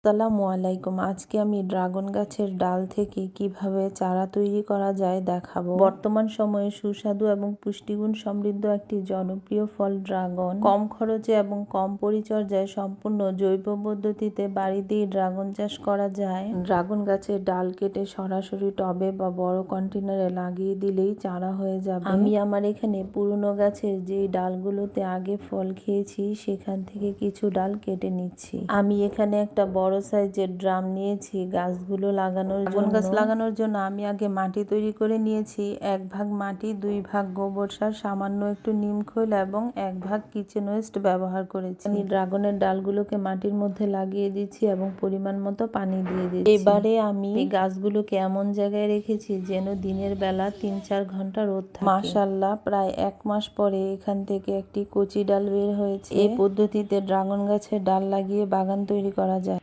আসসালামু আলাইকুম। আজকে আমি ড্রাগন গাছের ডাল থেকে কিভাবে চারা তৈরি করা যায় দেখাবো। বর্তমান সময়ে সুস্বাদু এবং পুষ্টিগুণ সমৃদ্ধ একটি জনপ্রিয় ফল ড্রাগন। কম খরচে এবং কম পরিচর্যায় সম্পূর্ণ জৈব পদ্ধতিতে বাড়িতেই ড্রাগন চাষ করা যায়। ড্রাগন গাছের ডাল কেটে সরাসরি টবে বা বড় কন্টেনারে লাগিয়ে দিলেই চারা হয়ে যাবে। আমি আমার এখানে পুরনো গাছের যেই ডালগুলোতে আগে ফল খেয়েছি সেখান থেকে কিছু ডাল কেটে নিচ্ছি। আমি এখানে একটা বড় সাইজের ড্রাম নিয়েছি গাছগুলো লাগানোর জন্য। গাছ লাগানোর জন্য আমি আগে মাটি তৈরি করে নিয়েছি। 1 ভাগ মাটি, 2 ভাগ গোবর সার, সামান্য একটু নিম খৈল এবং 1 ভাগ কিচেন ওয়েস্ট ব্যবহার করেছি। আমি ড্রাগনের ডালগুলোকে মাটির মধ্যে লাগিয়ে দিচ্ছি এবং পরিমাণ মতো পানি দিয়ে দিচ্ছি। এবারে আমি এই গাছগুলোকে এমন জায়গায় রেখেছি যেন দিনের বেলা 3-4 ঘন্টা রোদ থাকে। মাশাআল্লাহ, প্রায় 1 মাস পরে এখান থেকে একটি কচি ডাল বের হয়েছে। এই পদ্ধতিতে ড্রাগন গাছের ডাল লাগিয়ে বাগান তৈরি করা যায়।